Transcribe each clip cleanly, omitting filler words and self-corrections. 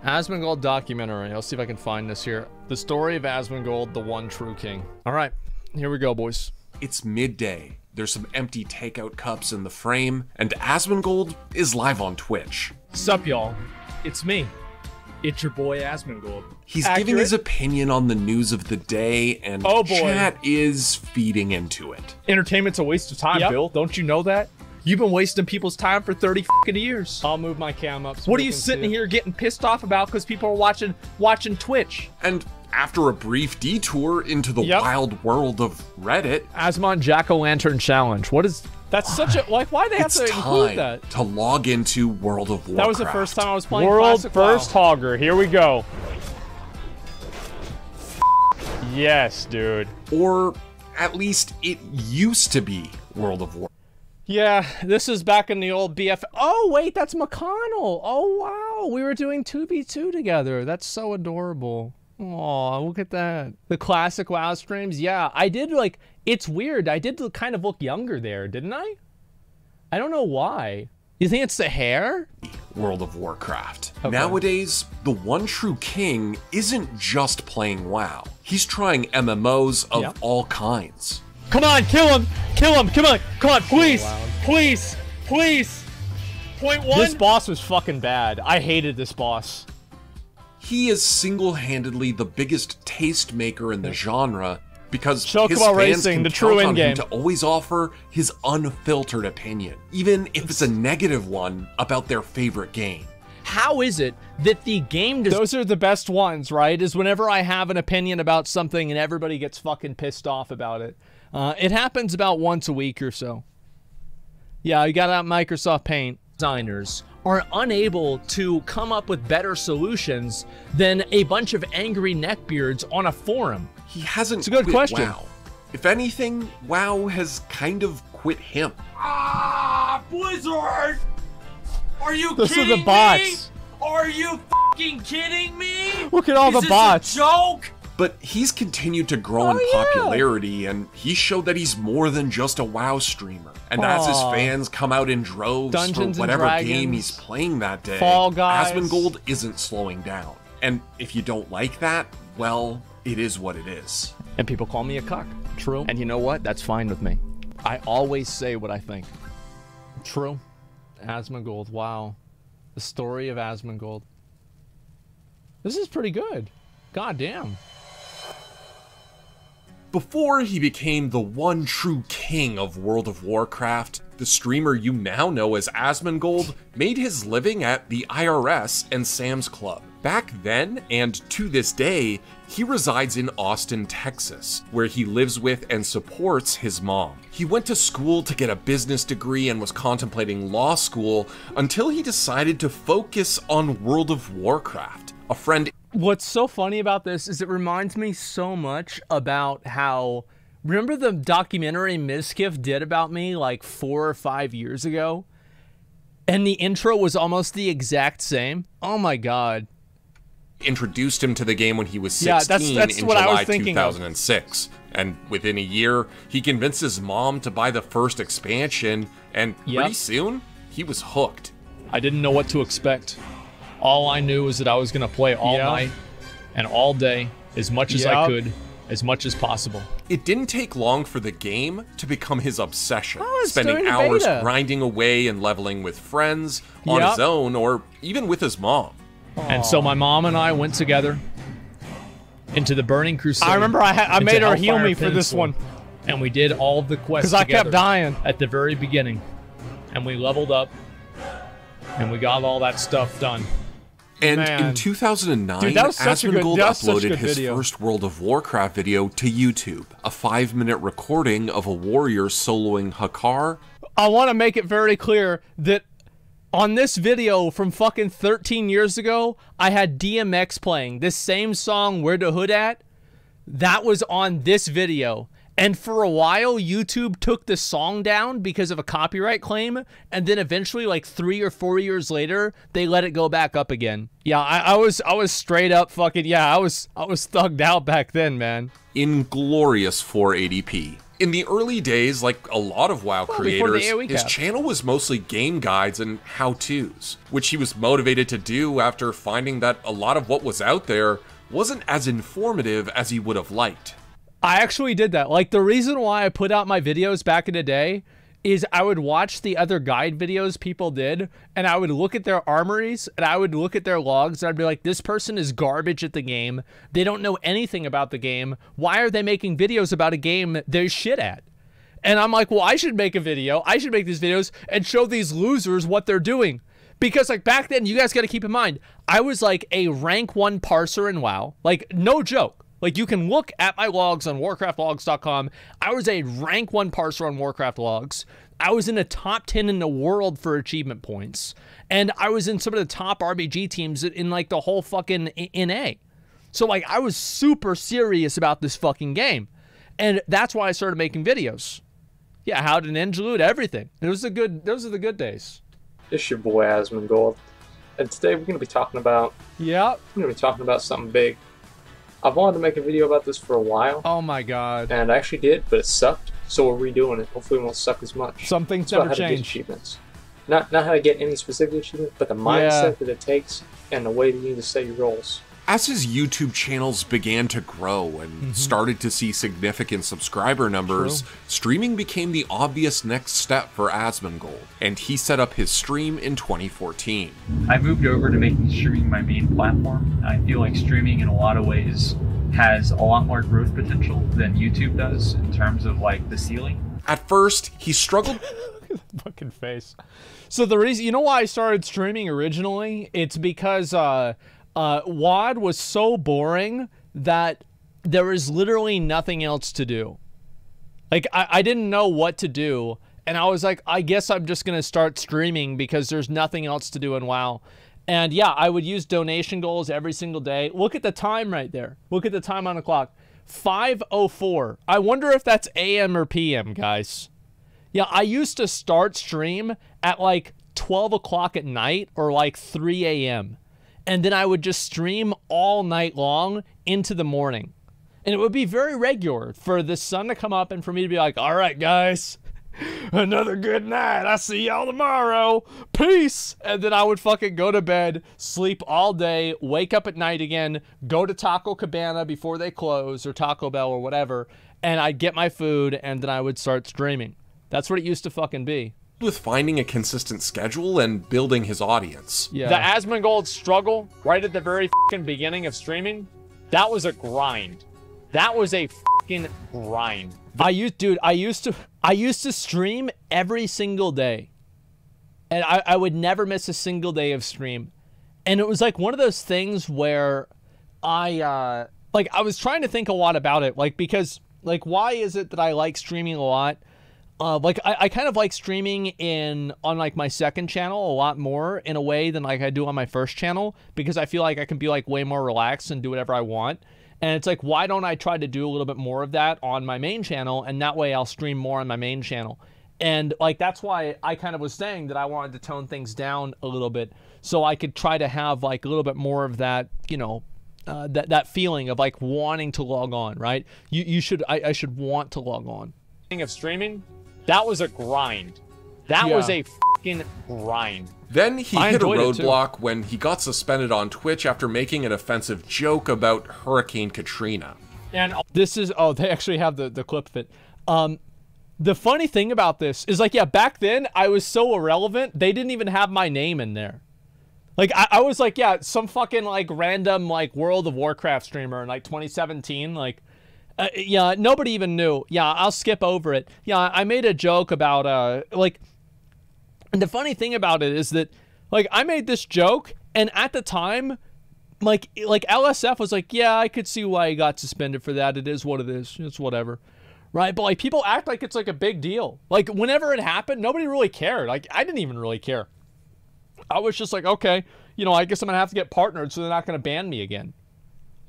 Asmongold documentary. I'll see if I can find this here. The Story of Asmongold, the one true king. All right, here we go, boys. It's midday. There's some empty takeout cups in the frame, and Asmongold is live on Twitch. Sup, y'all? It's me. It's your boy Asmongold. He's giving his opinion on the news of the day, and chat is feeding into it. Entertainment's a waste of time, Bill. Don't you know that? You've been wasting people's time for 30 fucking years. I'll move my cam up. So what are you sitting here getting pissed off about because people are watching Twitch? And after a brief detour into the wild world of Reddit, Asmon Jack-o'-lantern challenge. What is... That's such a... Like, why do they have to include that? It's time to log into World of Warcraft. That was the first time I was playing World Classic first WoW. Hogger. Here we go. Yes, dude. Or at least it used to be World of Warcraft. Yeah, this is back in the old BF. Oh, wait, that's McConnell. Oh, wow. We were doing 2v2 together. That's so adorable. Aw, look at that. The classic WoW streams. Yeah, I did, like, it's weird. I did kind of look younger there, didn't I? I don't know why. You think it's the hair? World of Warcraft. Okay. Nowadays, the one true king isn't just playing WoW. He's trying MMOs of all kinds. Come on, kill him! Kill him! Come on, please! Please! Please! Point one! This boss was fucking bad. I hated this boss. He is single-handedly the biggest tastemaker in the genre because his Chocobo fans Racing, can the true count on him in-game. to always offer his unfiltered opinion, even if it's a negative one about their favorite game. How is it that the game does... Those are the best ones, right? Is whenever I have an opinion about something and everybody gets fucking pissed off about it. It happens about once a week or so. Yeah, you got out Microsoft Paint. Designers are unable to come up with better solutions than a bunch of angry neckbeards on a forum. He hasn't It's a good quit question. WoW. If anything, WoW has kind of quit him. Ah, Blizzard! Are you Those kidding are the bots. me? Are you fucking kidding me? Look at all the bots. Is this a joke? But he's continued to grow in popularity, and he showed that he's more than just a WoW streamer. And as his fans come out in droves Dungeons for and whatever Dragons, game he's playing that day, Fall Guys. Asmongold isn't slowing down. And if you don't like that, well, it is what it is. And people call me a cuck. True. And you know what? That's fine with me. I always say what I think. True. Asmongold. Wow. The Story of Asmongold. This is pretty good. God damn. Before he became the one true king of World of Warcraft, the streamer you now know as Asmongold made his living at the IRS and Sam's Club. Back then, and to this day, he resides in Austin, Texas, where he lives with and supports his mom. He went to school to get a business degree and was contemplating law school until he decided to focus on World of Warcraft. A friend... What's so funny about this is it reminds me so much about how... Remember the documentary Mizkif did about me like 4 or 5 years ago? And the intro was almost the exact same? Oh my god. Introduced him to the game when he was 16 that's in what I was July thinking 2006. And within a year, he convinced his mom to buy the first expansion, and pretty soon, he was hooked. I didn't know what to expect. All I knew was that I was going to play all night and all day, as much as I could, as much as possible. It didn't take long for the game to become his obsession, it's spending during the hours beta. grinding away and leveling with friends, on his own, or even with his mom. And so my mom and I went together into the Burning Crusade. I remember I into made her heal Hellfire me for this Peninsula. one. And we did all of the quests Because I kept together dying. at the very beginning. And we leveled up. And we got all that stuff done. And Man. in 2009, Dude, that was such a good- Asmongold that was such a uploaded good his video. first World of Warcraft video to YouTube. A 5-minute recording of a warrior soloing Hakar. I want to make it very clear that on this video from fucking 13 years ago, I had DMX playing. This same song, Where the Hood At, that was on this video. And for a while, YouTube took the song down because of a copyright claim, and then eventually, like 3 or 4 years later, they let it go back up again. Yeah, I was straight up fucking, I was thugged out back then, man. In glorious 480p. In the early days, like a lot of WoW before the creators, AoE his cap. channel was mostly game guides and how-tos, which he was motivated to do after finding that a lot of what was out there wasn't as informative as he would have liked. I actually did that. Like, the reason why I put out my videos back in the day is I would watch the other guide videos people did, and I would look at their armories, and I would look at their logs, and I'd be like, this person is garbage at the game. They don't know anything about the game. Why are they making videos about a game they're shit at? And I'm like, well, I should make a video. I should make these videos and show these losers what they're doing. Because, like, back then, you guys got to keep in mind, I was, like, a rank 1 parser in WoW. Like, no joke. Like, you can look at my logs on warcraftlogs.com. I was a rank 1 parser on Warcraft logs. I was in the top 10 in the world for achievement points. And I was in some of the top RPG teams in, like, the whole fucking NA. So, like, I was super serious about this fucking game. And that's why I started making videos. Yeah, how to ninja loot, everything. Those are the good days. It's your boy Asmongold. And today we're going to be talking about... Yeah. We're going to be talking about something big. I've wanted to make a video about this for a while. Oh my god. And I actually did, but it sucked. So we're redoing it. Hopefully it won't suck as much. Some things It's about never how to get change. achievements. Not how to get any specific achievement, but the mindset that it takes and the way that you need to set your goals. As his YouTube channels began to grow and started to see significant subscriber numbers, streaming became the obvious next step for Asmongold, and he set up his stream in 2014. I moved over to making streaming my main platform. I feel like streaming in a lot of ways has a lot more growth potential than YouTube does in terms of like the ceiling. At first, he struggled Fucking face. So the reason, you know why I started streaming originally? It's because WoD was so boring that there was literally nothing else to do. Like, I didn't know what to do, and I was like, I guess I'm just gonna start streaming because there's nothing else to do in WoW. And yeah, I would use donation goals every single day. Look at the time right there. Look at the time on the clock. 5:04. I wonder if that's AM or PM, guys. Yeah, I used to start stream at like 12 o'clock at night or like 3 a.m. And then I would just stream all night long into the morning. And it would be very regular for the sun to come up and for me to be like, all right, guys, another good night. I'll see y'all tomorrow. Peace. And then I would fucking go to bed, sleep all day, wake up at night again, go to Taco Cabana before they close or Taco Bell or whatever. And I'd get my food and then I would start streaming. That's what it used to fucking be. with finding a consistent schedule and building his audience. Yeah. The Asmongold struggle right at the very fucking beginning of streaming, that was a grind. That was a fucking grind. I used to stream every single day. And I would never miss a single day of stream. And it was like one of those things where I was trying to think a lot about it, like, because, like, why is it that I like streaming a lot? I kind of like streaming on like my second channel a lot more in a way than like I do on my first channel, because I feel like I can be like way more relaxed and do whatever I want. And it's like, why don't I try to do a little bit more of that on my main channel, and that way I'll stream more on my main channel. And like, that's why I kind of was saying that I wanted to tone things down a little bit so I could try to have like a little bit more of that, you know, that feeling of like wanting to log on, right? I should want to log on. Of streaming, that was a grind. That was a fucking grind. Then he hit a enjoyed it, too. roadblock when he got suspended on Twitch after making an offensive joke about Hurricane Katrina. And This is, oh, they actually have the clip of it. The funny thing about this is, like, yeah, back then I was so irrelevant, they didn't even have my name in there. Like, I was like, yeah, some fucking, like, random, like, World of Warcraft streamer in, like, 2017, like, yeah, nobody even knew. Yeah, I'll skip over it. Yeah, I made a joke about, like, and the funny thing about it is that, like, I made this joke, and at the time, like LSF was like, yeah, I could see why he got suspended for that. It is what it is. It's whatever. Right? But, like, people act like it's, like, a big deal. Like, whenever it happened, nobody really cared. Like, I didn't even really care. I was just like, okay, you know, I guess I'm going to have to get partnered so they're not going to ban me again.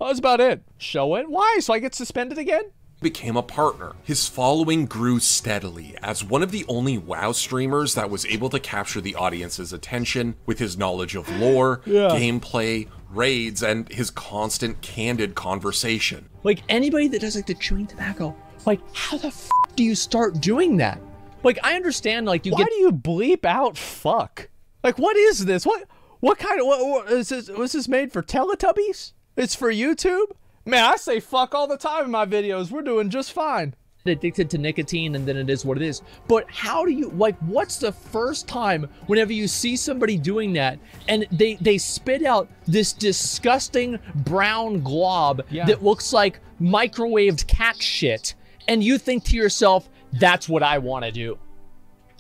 That was about it. Show it. Why? So I get suspended again? Became a partner. His following grew steadily as one of the only WoW streamers that was able to capture the audience's attention with his knowledge of lore, gameplay, raids, and his constant candid conversation. Like, anybody that does, like, the chewing tobacco, like, how the f do you start doing that? Like, I understand, like, why do you bleep out fuck? Like, what is this? What kind of, what is this, was this made for Teletubbies? It's for YouTube? Man, I say fuck all the time in my videos. We're doing just fine. Addicted to nicotine, and then it is what it is. But how do you, like, what's the first time whenever you see somebody doing that and they spit out this disgusting brown glob that looks like microwaved cat shit, and you think to yourself, that's what I want to do.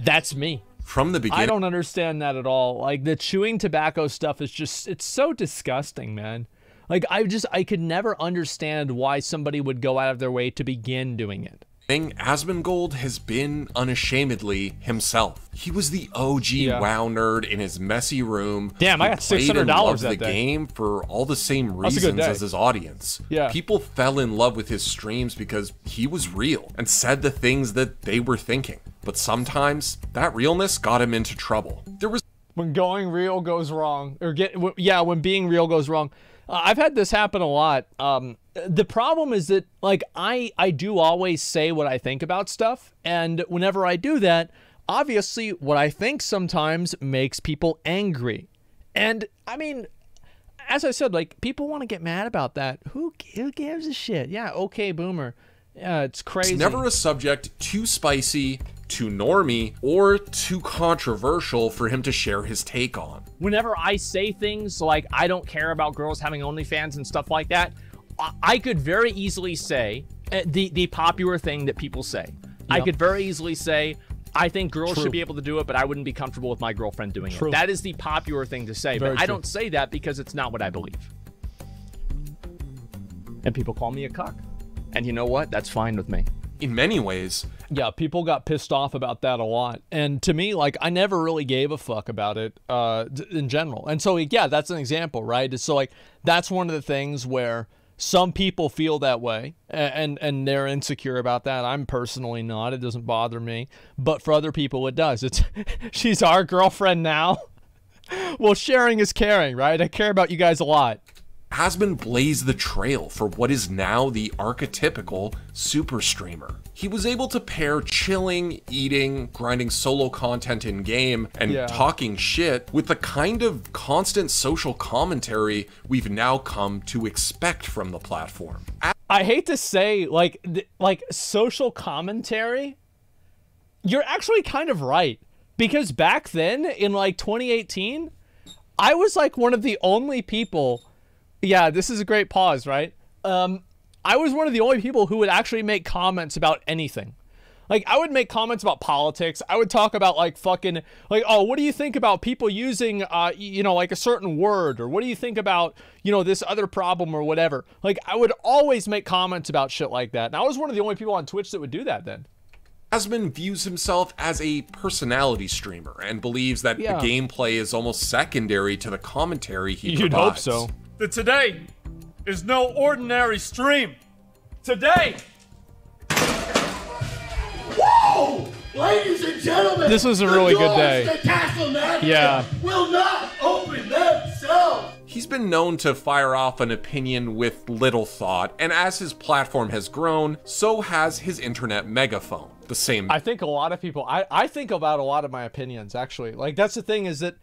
That's me. From the beginning, I don't understand that at all. Like, the chewing tobacco stuff is just, it's so disgusting, man. Like, I could never understand why somebody would go out of their way to begin doing it. Asmongold has been unashamedly himself. He was the OG WoW nerd in his messy room. Damn, I got $600 that the day. Game for all the same reasons as his audience. Yeah. People fell in love with his streams because he was real and said the things that they were thinking. But sometimes that realness got him into trouble. There was when going real goes wrong, or when being real goes wrong. I've had this happen a lot. The problem is that, like, I do always say what I think about stuff, and whenever I do that, obviously what I think sometimes makes people angry. And I mean, as I said, like, people want to get mad about that. Who gives a shit? Yeah, okay, boomer. Yeah, it's crazy. It's never a subject too spicy, too normie, or too controversial for him to share his take on. Whenever I say things like, I don't care about girls having OnlyFans and stuff like that, I could very easily say the popular thing that people say. Yep. I could very easily say, I think girls should be able to do it, but I wouldn't be comfortable with my girlfriend doing it. That is the popular thing to say, but I don't say that because it's not what I believe. And people call me a cuck. And you know what? That's fine with me. In many ways. Yeah, people got pissed off about that a lot. And to me, like, I never really gave a fuck about it in general. And so, yeah, that's an example, right? So, like, that's one of the things where some people feel that way and they're insecure about that. I'm personally not. It doesn't bother me. But for other people, it does. It's she's our girlfriend now. Well, sharing is caring, right? I care about you guys a lot. Asmon blazed the trail for what is now the archetypical super streamer. He was able to pair chilling, eating, grinding solo content in game, and talking shit with the kind of constant social commentary we've now come to expect from the platform. I hate to say, like social commentary, you're actually kind of right. Because back then, in like 2018, I was like one of the only people. Yeah, this is a great pause, right? I was one of the only people who would actually make comments about anything. Like, I would make comments about politics. I would talk about, like, fucking, like, oh, what do you think about people using, you know, like a certain word? Or what do you think about, you know, this other problem or whatever? Like, I would always make comments about shit like that. And I was one of the only people on Twitch that would do that then. Asmon views himself as a personality streamer and believes that the gameplay is almost secondary to the commentary he provides. You'd hope so. That today is no ordinary stream. Today. Whoa! Ladies and gentlemen, this was a really good day. The Castle Magic will not open themselves. He's been known to fire off an opinion with little thought, and as his platform has grown, so has his internet megaphone. The same. I think a lot of people, I think about a lot of my opinions, actually. Like, that's the thing, is that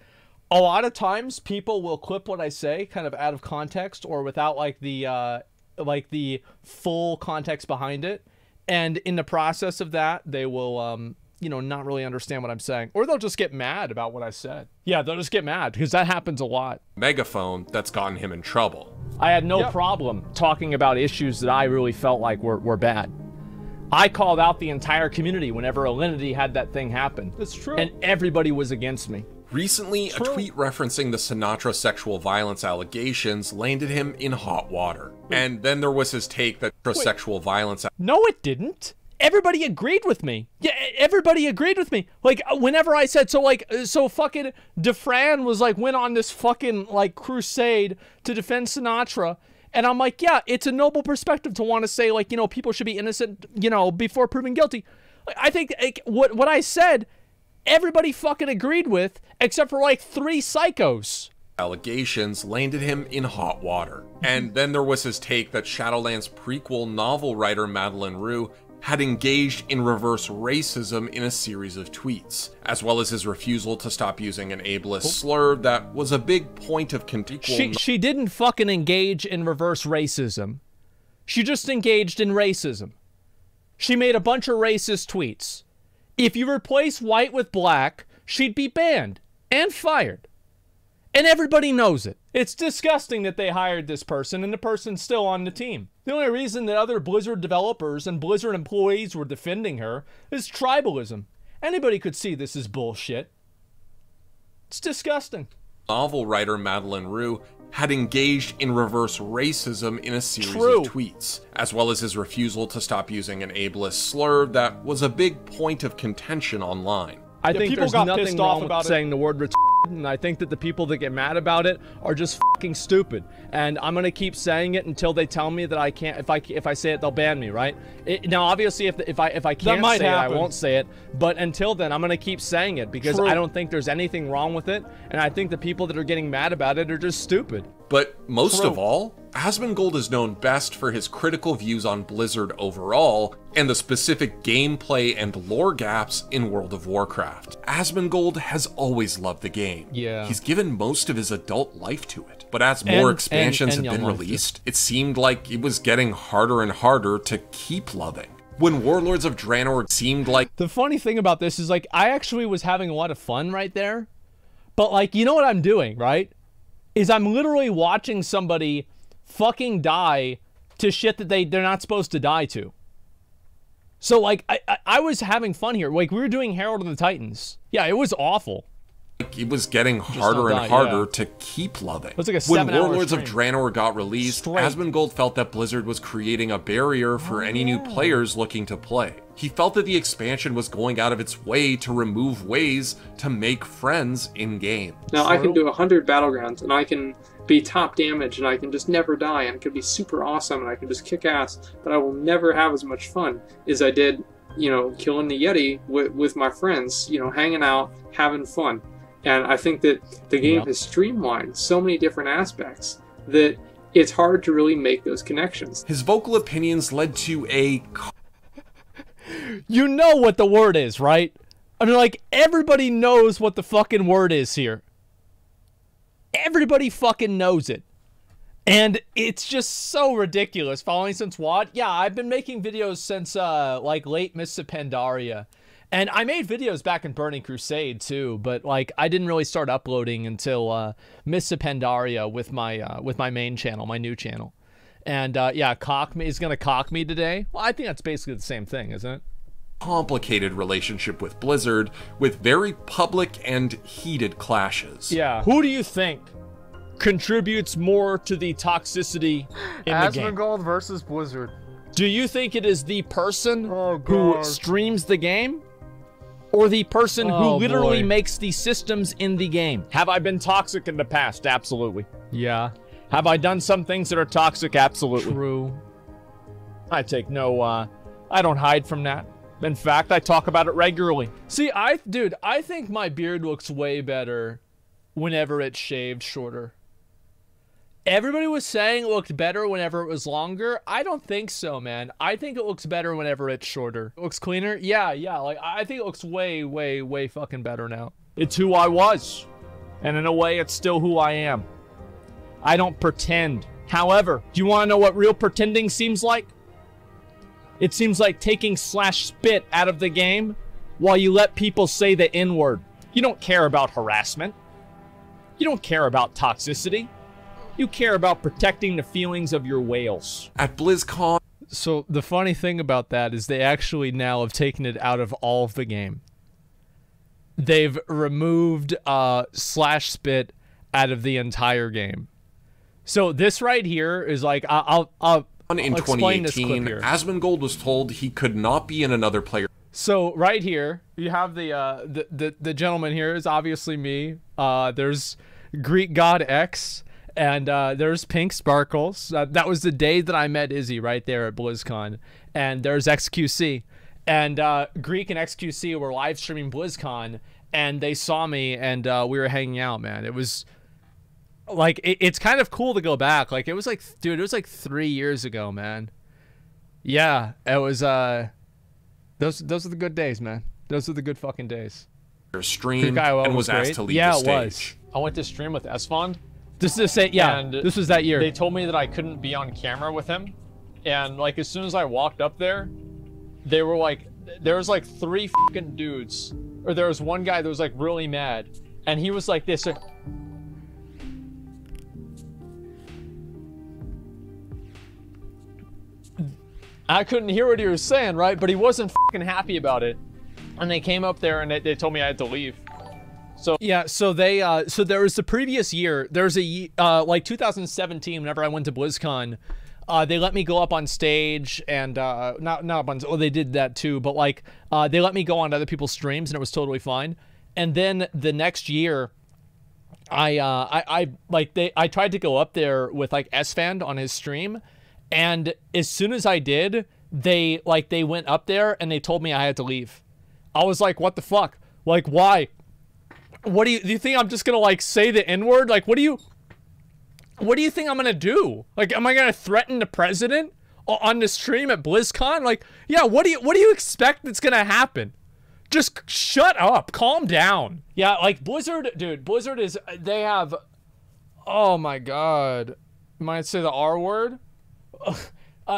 a lot of times people will clip what I say kind of out of context or without like the full context behind it. And in the process of that, they will, you know, not really understand what I'm saying, or they'll just get mad about what I said. Yeah, they'll just get mad because that happens a lot. Megaphone that's gotten him in trouble. I had no problem talking about issues that I really felt like were bad. I called out the entire community whenever Alinity had that thing happen. That's true. And everybody was against me. Recently, a tweet referencing the Sinatra sexual violence allegations landed him in hot water. And then there was his take that sexual violence... No, it didn't. Everybody agreed with me. Yeah, everybody agreed with me. Like, whenever I said, so fucking DeFran was like, went on this fucking, like, crusade to defend Sinatra. And I'm like, yeah, it's a noble perspective to want to say, like, you know, people should be innocent, you know, before proven guilty. I think, like, what I said... everybody fucking agreed with, except for like 3 psychos. Allegations landed him in hot water. And then there was his take that Shadowlands prequel novel writer Madeline Rue had engaged in reverse racism in a series of tweets, as well as his refusal to stop using an ableist slur that was a big point of contention. She didn't fucking engage in reverse racism. She just engaged in racism. She made a bunch of racist tweets. If you replace white with black, she'd be banned and fired. And everybody knows it. It's disgusting that they hired this person and the person's still on the team. The only reason that other Blizzard developers and Blizzard employees were defending her is tribalism. Anybody could see this is bullshit. It's disgusting. Novel writer Madeline Rue had engaged in reverse racism in a series of tweets, as well as his refusal to stop using an ableist slur that was a big point of contention online. I think people there's got nothing pissed wrong off with about it. saying the word retarded, and I think that the people that get mad about it are just fucking stupid. And I'm gonna keep saying it until they tell me that I can't. If I say it, they'll ban me, right? Now, obviously, if I can't say it, I won't say it. But until then, I'm gonna keep saying it because I don't think there's anything wrong with it, and I think the people that are getting mad about it are just stupid. But most of all, Asmongold is known best for his critical views on Blizzard overall, and the specific gameplay and lore gaps in World of Warcraft. Asmongold has always loved the game. Yeah. He's given most of his adult life to it. But as more expansions have been released, it seemed like it was getting harder and harder to keep loving. When Warlords of Draenor seemed like... The funny thing about this is, like, I actually was having a lot of fun right there. But, like, you know what I'm doing, right? Is I'm literally watching somebody fucking die to shit that they're not supposed to die to. So, like, I was having fun here. Like, we were doing Herald of the Titans. Yeah, it was awful. It was getting harder and harder to keep loving. It was like a when 7-hour Warlords of stream. Draenor got released, Asmongold felt that Blizzard was creating a barrier for any new players looking to play. He felt that the expansion was going out of its way to remove ways to make friends in-game. Now I can do 100 battlegrounds, and I can be top damage, and I can just never die, and it can be super awesome, and I can just kick ass, but I will never have as much fun as I did, you know, killing the Yeti with my friends, you know, hanging out, having fun. And I think that the game has streamlined so many different aspects that it's hard to really make those connections. His vocal opinions led to a... You know what the word is, right? I mean, like, everybody knows what the fucking word is here. Everybody fucking knows it. And it's just so ridiculous. Following since what? Yeah, I've been making videos since, like, late Mists of Pandaria. And I made videos back in Burning Crusade, too, but, like, I didn't really start uploading until Mists of Pandaria with my main channel, my new channel. And, yeah, is gonna cock me today. Well, I think that's basically the same thing, isn't it? Complicated relationship with Blizzard, with very public and heated clashes. Yeah. Who do you think contributes more to the toxicity in the game? Asmongold versus Blizzard. Do you think it is the person who streams the game? Or the person who literally makes the systems in the game? Have I been toxic in the past? Absolutely. Yeah. Have I done some things that are toxic? Absolutely. True. I take no, I don't hide from that. In fact, I talk about it regularly. See, dude, I think my beard looks way better whenever it's shaved shorter. Everybody was saying it looked better whenever it was longer. I don't think so, man. I think it looks better whenever it's shorter. It looks cleaner? Yeah. Like, I think it looks way, way, way fucking better now. It's who I was. And in a way, it's still who I am. I don't pretend. However, do you want to know what real pretending seems like? It seems like taking /spit out of the game while you let people say the N-word. You don't care about harassment. You don't care about toxicity. You care about protecting the feelings of your whales. At BlizzCon... So the funny thing about that is they actually now have taken it out of all of the game. They've removed /spit out of the entire game. So this right here is like, I'll in 2018, Asmongold was told he could not be in another player. So right here, you have the gentleman here is obviously me. There's Greek God X, and there's Pink Sparkles. That was the day that I met Izzy right there at BlizzCon. And there's XQC. And Greek and XQC were live streaming BlizzCon, and they saw me, and we were hanging out, man. It was... Like, it's kind of cool to go back. Like, it was like, dude, it was like 3 years ago, man. Yeah, it was, Those are the good days, man. Those are the good fucking days. Stream and was asked to leave the stage. Yeah, it was. I went to stream with Asmongold. This is this was that year. They told me that I couldn't be on camera with him, and like as soon as I walked up there, they were like, there was like 3 fucking dudes, or there was one guy that was like really mad, and he was like this. I couldn't hear what he was saying, right? But he wasn't fucking happy about it, and they came up there and they told me I had to leave. So yeah, so they so there was the previous year. There's a like 2017. Whenever I went to BlizzCon, they let me go up on stage and not up on. Well, they did that too, but like they let me go on other people's streams and it was totally fine. And then the next year, I tried to go up there with like Esfand on his stream, and as soon as I did, they went up there and they told me I had to leave. I was like, what the fuck? Like, why? What do you think I'm just gonna like say the N-word? Like, what do you think I'm gonna do? Like, am I gonna threaten the president on the stream at BlizzCon? Like, yeah, what do you expect that's gonna happen? Just shut up, calm down. Yeah, like Blizzard, dude, Blizzard is, they have, oh my god, might say the R word.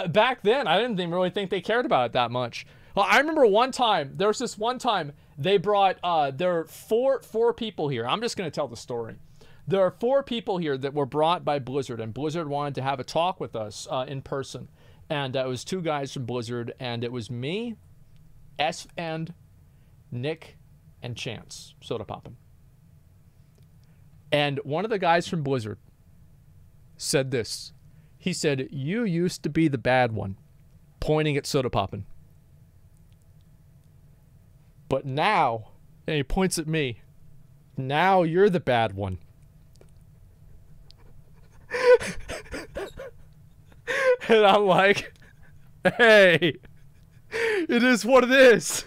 Back then, I didn't even really think they cared about it that much. I remember one time, there was this one time, they brought, there are four people here. I'm just going to tell the story. There are 4 people here that were brought by Blizzard, and Blizzard wanted to have a talk with us in person. And it was 2 guys from Blizzard, and it was me, and Nick, and Chance, Soda Poppin'. And one of the guys from Blizzard said this. He said, "You used to be the bad one," pointing at Soda Poppin'. But now, and he points at me, now you're the bad one. And I'm like, hey, it is what it is.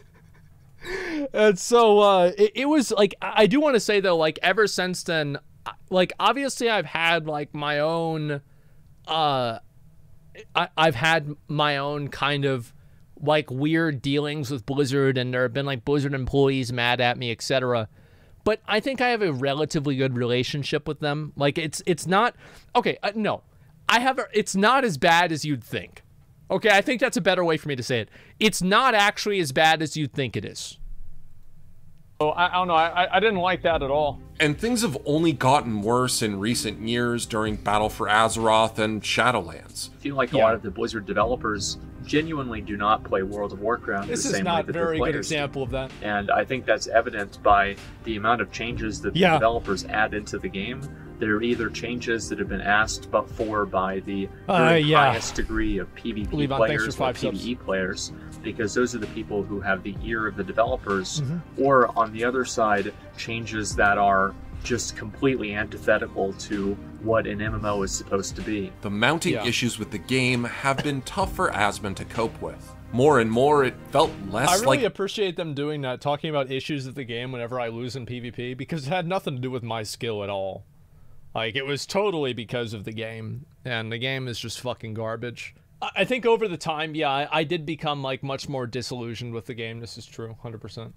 And so it was like, I do want to say though, like ever since then, like obviously I've had like my own, I've had my own kind of like weird dealings with Blizzard, and there have been like Blizzard employees mad at me, etc. But I think I have a relatively good relationship with them. Like it's not okay. No, it's not as bad as you'd think. Okay, I think that's a better way for me to say it. It's not actually as bad as you'd think it is. Oh, I don't know. I didn't like that at all. And things have only gotten worse in recent years during Battle for Azeroth and Shadowlands. I feel like a lot of the Blizzard developers genuinely do not play World of Warcraft the same way that their players do. This is not a very good example of that. And I think that's evident by the amount of changes that the developers add into the game. They're either changes that have been asked but for by the highest degree of PvP players or PvE players, because those are the people who have the ear of the developers, or on the other side, changes that are just completely antithetical to what an MMO is supposed to be. The mounting issues with the game have been tough for Asmongold to cope with. More and more, it felt less like... I really appreciate them doing that, talking about issues with the game whenever I lose in PvP, because it had nothing to do with my skill at all. Like, it was totally because of the game, and the game is just fucking garbage. I think over the time, I did become, like, much more disillusioned with the game. This is true, 100%.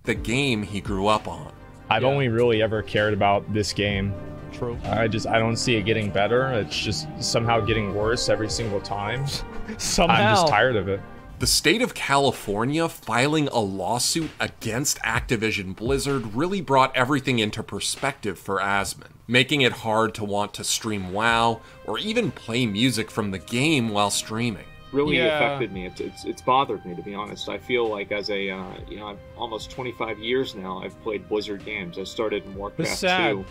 The game he grew up on. I've only really ever cared about this game. True. I don't see it getting better. It's just somehow getting worse every single time. Somehow. I'm just tired of it. The state of California filing a lawsuit against Activision Blizzard really brought everything into perspective for Asmongold, making it hard to want to stream WoW or even play music from the game while streaming. Really affected me. It's bothered me, to be honest. I feel like as a I've almost 25 years now I've played Blizzard games. I started in Warcraft 2.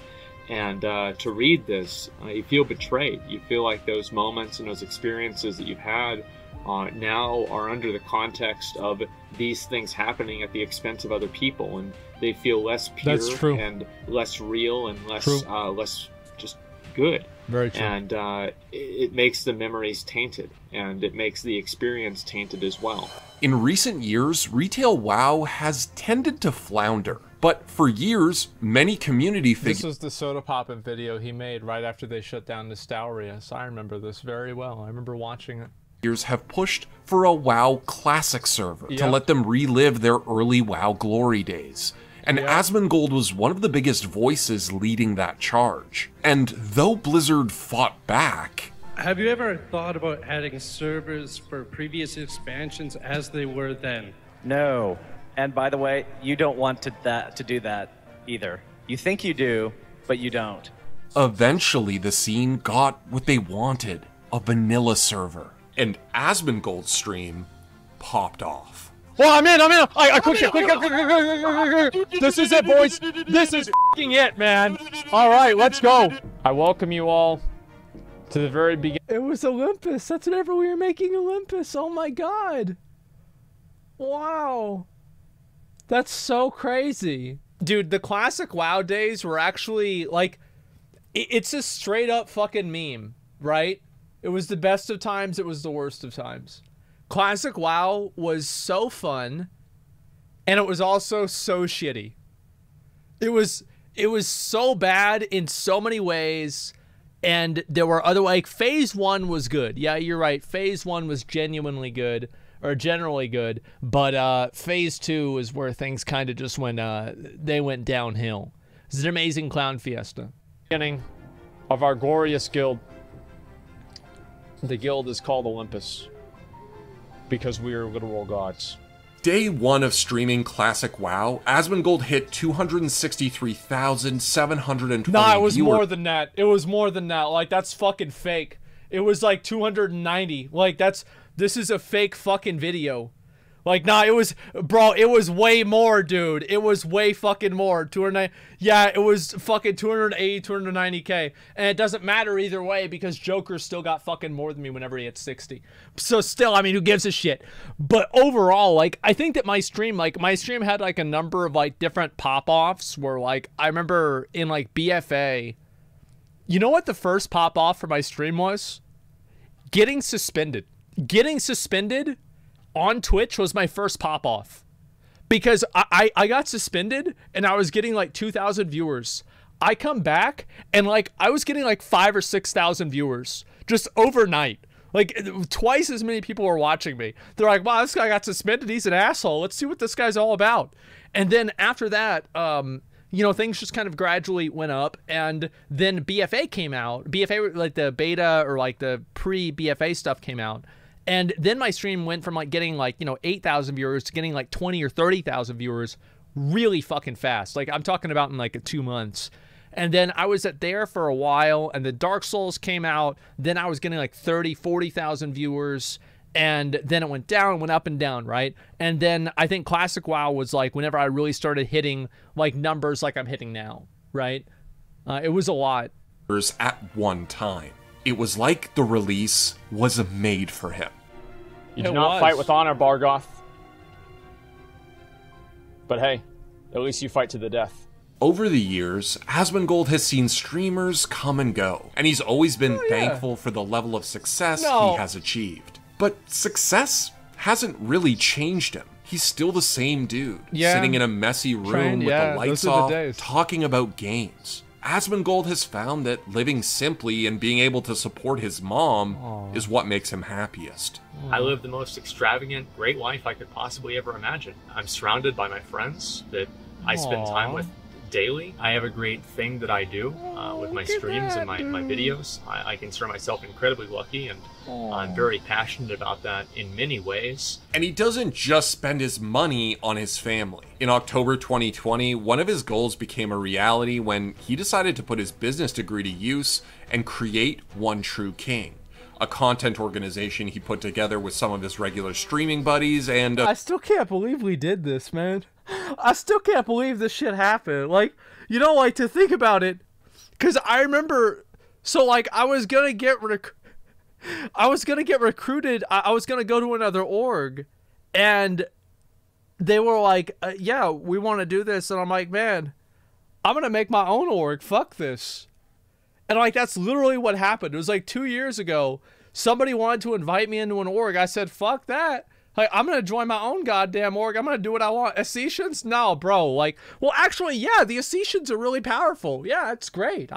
And to read this, you feel betrayed. You feel like those moments and those experiences that you've had now are under the context of these things happening at the expense of other people, and they feel less pure and less real and less just good. Very true. And it makes the memories tainted, and it makes the experience tainted as well. In recent years, retail WoW has tended to flounder. But for years, many community figures... This was the Soda Poppin' video he made right after they shut down Nostalria. So I remember this very well. I remember watching it. have pushed for a WoW Classic server to let them relive their early WoW glory days. And Asmongold was one of the biggest voices leading that charge. And though Blizzard fought back... Have you ever thought about adding servers for previous expansions as they were then? No. And by the way, you don't want to do that either. You think you do, but you don't. Eventually, the scene got what they wanted, a vanilla server. And Asmongold's stream popped off. Well, I'm in. I clicked it. This is it, boys. This is f***ing it, man. All right, let's go. I welcome you all to the very beginning. It was Olympus. That's whenever we were making Olympus. Oh my god. Wow. That's so crazy. Dude, the classic WoW days were actually, like, it's a straight up fucking meme, right? It was the best of times, it was the worst of times. Classic WoW was so fun, and it was also so shitty. It was so bad in so many ways, and there were other, like, Phase 1 was good. Yeah, you're right. Phase 1 was genuinely good, or generally good, but Phase 2 is where things kind of just went, they went downhill. It's an amazing clown fiesta. Beginning of our glorious guild. The guild is called Olympus because we are literal gods. Day 1 of streaming Classic WoW, Asmongold hit 263,720 Nah, it was more than that. It was more than that. Like, that's fucking fake. It was like 290. Like, this is a fake fucking video. Like, nah, it was, bro, it was way more, dude. It was way fucking more. 290. Yeah, it was fucking 280, 290K. And it doesn't matter either way because Joker still got fucking more than me whenever he hit 60. So still, I mean, who gives a shit? But overall, like, I think that my stream had like a number of like different pop-offs where, like, I remember in like BFA, you know what the first pop-off for my stream was? Getting suspended. Getting suspended on Twitch was my first pop-off because I got suspended and I was getting like 2,000 viewers. I come back and like I was getting like 5,000 or 6,000 viewers just overnight. Like twice as many people were watching me. They're like, wow, this guy got suspended. He's an asshole. Let's see what this guy's all about. And then after that, you know, things just kind of gradually went up, and then BFA came out. BFA, like the beta or like the pre-BFA stuff came out. And then my stream went from like getting like, you know, 8,000 viewers to getting like 20 or 30,000 viewers really fucking fast. Like I'm talking about in like 2 months. And then I was at there for a while, and the Dark Souls came out. Then I was getting like 30, 40,000 viewers. And then it went down, went up and down, right? And then I think Classic WoW was like whenever I really started hitting like numbers like I'm hitting now, right? It was a lot. At one time. It was like the release was made for him. You do not fight with honor, Bargoth. But hey, at least you fight to the death. Over the years, Asmongold has seen streamers come and go, and he's always been thankful for the level of success he has achieved. But success hasn't really changed him. He's still the same dude, sitting in a messy room with the lights off, talking about games. Asmongold has found that living simply and being able to support his mom is what makes him happiest. I live the most extravagant, great life I could possibly ever imagine. I'm surrounded by my friends that I spend time with daily. I have a great thing that I do with my streams and my videos. I consider myself incredibly lucky, and I'm very passionate about that in many ways. And he doesn't just spend his money on his family. In October 2020, one of his goals became a reality when he decided to put his business degree to use and create One True King, a content organization he put together with some of his regular streaming buddies. And I still can't believe we did this, man. I still can't believe this shit happened. Like, you know, like, to think about it, because I remember, so like I was gonna get recruited. I was gonna go to another org, and they were like, yeah, we want to do this. And I'm like, man, I'm gonna make my own org. Fuck this. And like, that's literally what happened. It was like 2 years ago. Somebody wanted to invite me into an org. I said, fuck that. Like, I'm gonna join my own goddamn org. I'm gonna do what I want. Ascensions? No, bro. Like, well, actually, yeah, the Ascensions are really powerful. Yeah, it's great.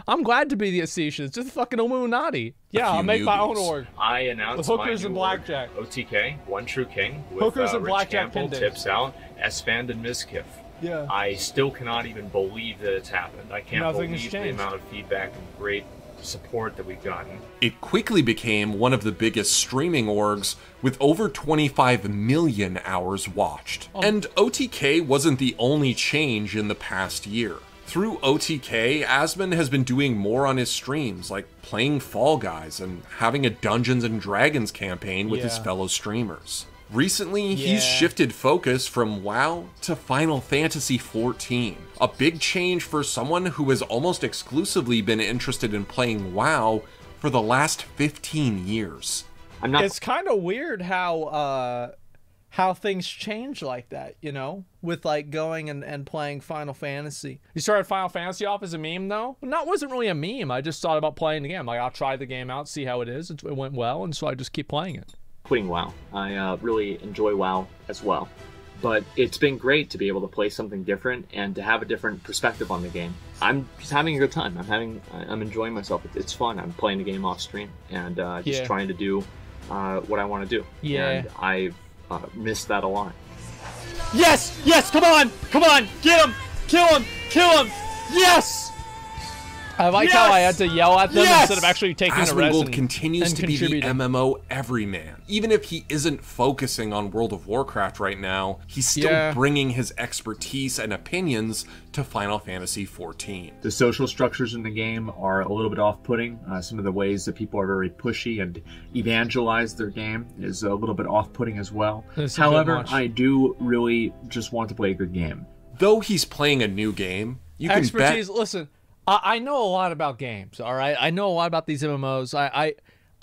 I'm glad to be the Ascensions. Just fucking Illuminati. Yeah, I'll make my own org. I announced with hookers and blackjack. OTK, One True King, with hookers and Rich blackjack Campbell, Tips Out, S-Fand, and Mizkif. Yeah. I still cannot even believe that it's happened. I can't believe the amount of feedback and great support that we've gotten. It quickly became one of the biggest streaming orgs with over 25 million hours watched. And OTK wasn't the only change in the past year. Through OTK, Asmon has been doing more on his streams, like playing Fall Guys and having a Dungeons and Dragons campaign with his fellow streamers. Recently, he's shifted focus from WoW to Final Fantasy XIV, a big change for someone who has almost exclusively been interested in playing WoW for the last 15 years. It's kind of weird how things change like that, you know, with like going and playing Final Fantasy. You started Final Fantasy off as a meme, though? No, it wasn't really a meme. I just thought about playing the game. Like, I'll try the game out, see how it is. It went well, and so I just keep playing it. Quitting WoW. I really enjoy WoW as well. But it's been great to be able to play something different and to have a different perspective on the game. I'm just having a good time. I'm enjoying myself. It's fun. I'm playing the game off stream and just trying to do what I want to do. Yeah. And I miss that a lot. Yes! Yes! Come on! Come on! Get him! Kill him! Kill him! Yes! I like how I had to yell at them instead of actually taking the res Asmongold continues to be the MMO everyman. Even if he isn't focusing on World of Warcraft right now, he's still bringing his expertise and opinions to Final Fantasy XIV. The social structures in the game are a little bit off-putting. Some of the ways that people are very pushy and evangelize their game is a little bit off-putting as well. However, I do really just want to play a good game. Though he's playing a new game, you can bet... Listen, I know a lot about games, all right? I know a lot about these MMOs. I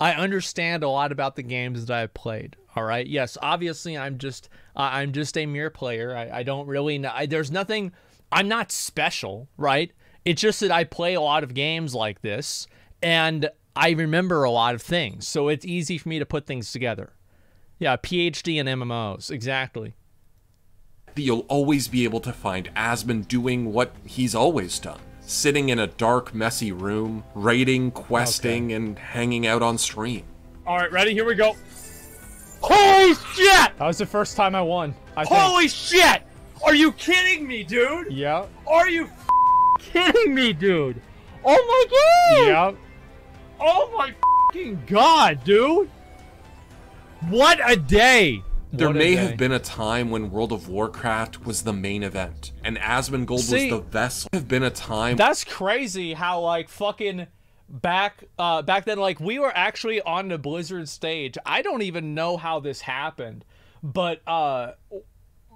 understand a lot about the games that I've played, all right? Yes, obviously I'm just a mere player. I don't really know. There's nothing... I'm not special, right? It's just that I play a lot of games like this, and I remember a lot of things, so it's easy for me to put things together. Yeah, PhD in MMOs, exactly. You'll always be able to find Asmon doing what he's always done. Sitting in a dark, messy room, raiding, questing, and hanging out on stream. All right, ready? Here we go. Holy shit! That was the first time I won, I think. Holy shit! Are you kidding me, dude? Yeah. Are you kidding me, dude? Oh my god! Yeah. Oh my fucking god, dude! What a day! There may have been a time when World of Warcraft was the main event, and Asmongold was the vessel. Have been a time. That's crazy how like fucking back then, like we were actually on the Blizzard stage. I don't even know how this happened, but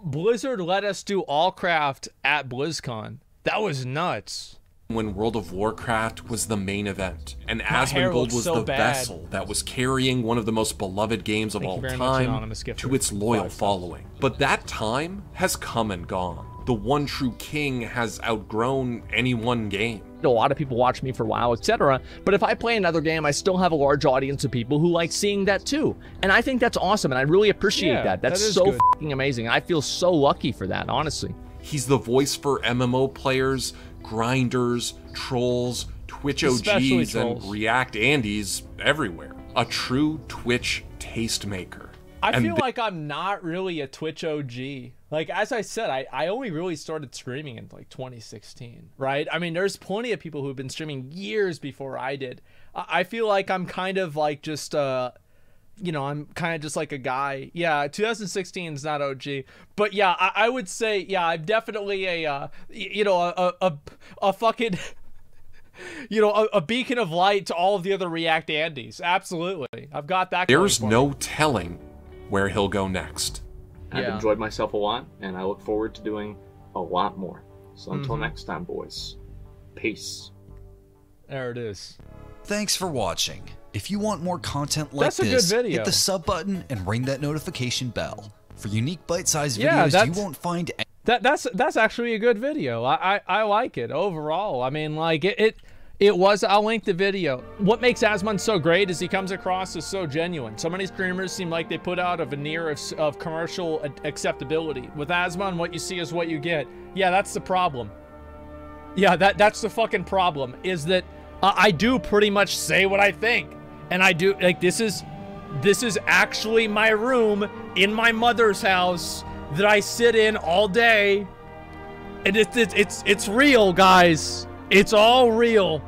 Blizzard let us do Allcraft at BlizzCon. That was nuts. When World of Warcraft was the main event, and Asmongold was the vessel that was carrying one of the most beloved games of all time to its loyal following. But that time has come and gone. The one true king has outgrown any one game. A lot of people watch me for WoW, etc. But if I play another game, I still have a large audience of people who like seeing that too. And I think that's awesome, and I really appreciate that. That's so fucking amazing. I feel so lucky for that, honestly. He's the voice for MMO players, grinders, trolls, Twitch OGs, and React Andies everywhere. A true Twitch tastemaker. I feel like I'm not really a Twitch OG. Like, as I said, I only really started streaming in like 2016, right? I mean, there's plenty of people who've been streaming years before I did. I feel like I'm kind of like just, you know, I'm kind of just like a guy. Yeah, 2016 is not OG. But yeah, I would say, yeah, I'm definitely a, you know, a fucking, you know, a beacon of light to all of the other React Andies. Absolutely. I've got that. There's no telling where he'll go next. I've enjoyed myself a lot, and I look forward to doing a lot more. So until next time, boys, peace. There it is. Thanks for watching. If you want more content like this, hit the sub button and ring that notification bell. For unique bite-sized videos you won't find... That's actually a good video. I like it overall. I mean, like, It was. I'll link the video. What makes Asmon so great is he comes across as so genuine. So many streamers seem like they put out a veneer of commercial acceptability. With Asmon, what you see is what you get. Yeah, that's the problem. Yeah, that's the fucking problem, is that I do pretty much say what I think. And I do, like, this is actually my room in my mother's house that I sit in all day. And it's real, guys. It's all real.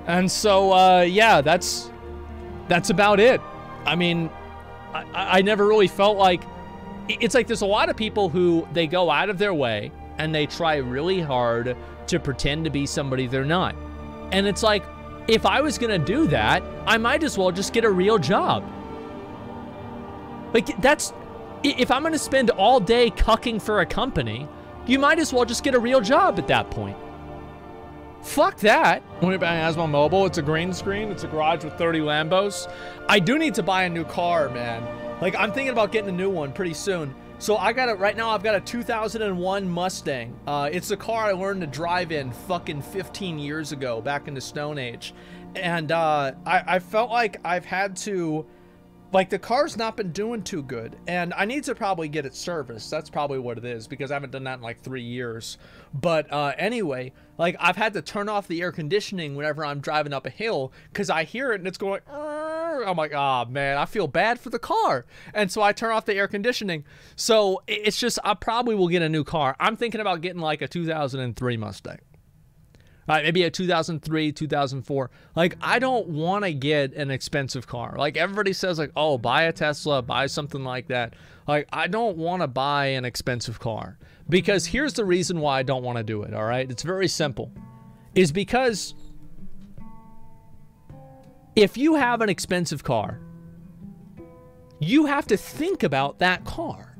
And so, yeah, that's about it. I mean, I never really felt like... It's like there's a lot of people who, they go out of their way and they try really hard to pretend to be somebody they're not. And it's like, if I was gonna do that, I might as well just get a real job. Like, that's... If I'm gonna spend all day cucking for a company, you might as well just get a real job at that point. Fuck that. When you're buying Asmongold Mobile, it's a green screen. It's a garage with 30 Lambos. I do need to buy a new car, man. Like, I'm thinking about getting a new one pretty soon. So I got it right now. I've got a 2001 Mustang. It's the car I learned to drive in fucking 15 years ago, back in the Stone Age. And I felt like I've had to... Like, the car's not been doing too good, and I need to probably get it serviced. That's probably what it is, because I haven't done that in like 3 years. But anyway, like, I've had to turn off the air conditioning whenever I'm driving up a hill, because I hear it and it's going, I'm like, oh man, I feel bad for the car. And so I turn off the air conditioning. So it's just, I probably will get a new car. I'm thinking about getting like a 2003 Mustang. Maybe a 2003, 2004. Like, I don't want to get an expensive car. Like, everybody says, like, oh, buy a Tesla, buy something like that. Like, I don't want to buy an expensive car. Because here's the reason why I don't want to do it, all right? It's very simple. Is because if you have an expensive car, you have to think about that car.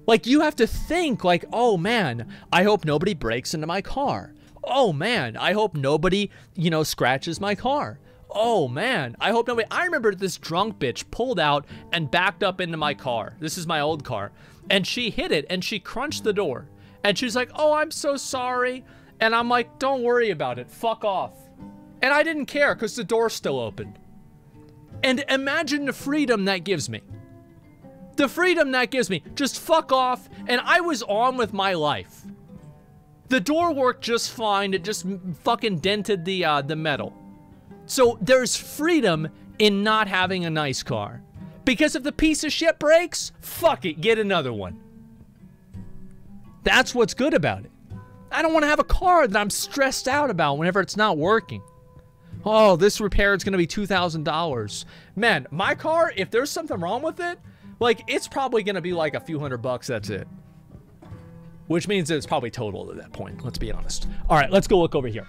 Like, you have to think, like, oh, man, I hope nobody breaks into my car. Oh man, I hope nobody, you know, scratches my car. Oh man, I hope nobody... I remember this drunk bitch pulled out and backed up into my car. This is my old car. And she hit it and she crunched the door. And she's like, oh, I'm so sorry. And I'm like, don't worry about it. Fuck off. And I didn't care because the door's still open. And imagine the freedom that gives me. The freedom that gives me. Just fuck off. And I was on with my life. The door worked just fine. It just fucking dented the metal. So there's freedom in not having a nice car. Because if the piece of shit breaks, fuck it, get another one. That's what's good about it. I don't want to have a car that I'm stressed out about whenever it's not working. Oh, this repair is going to be $2,000. Man, my car, if there's something wrong with it, like, it's probably going to be like a few $100, that's it. Which means that it's probably totaled at that point, let's be honest. All right, let's go look over here.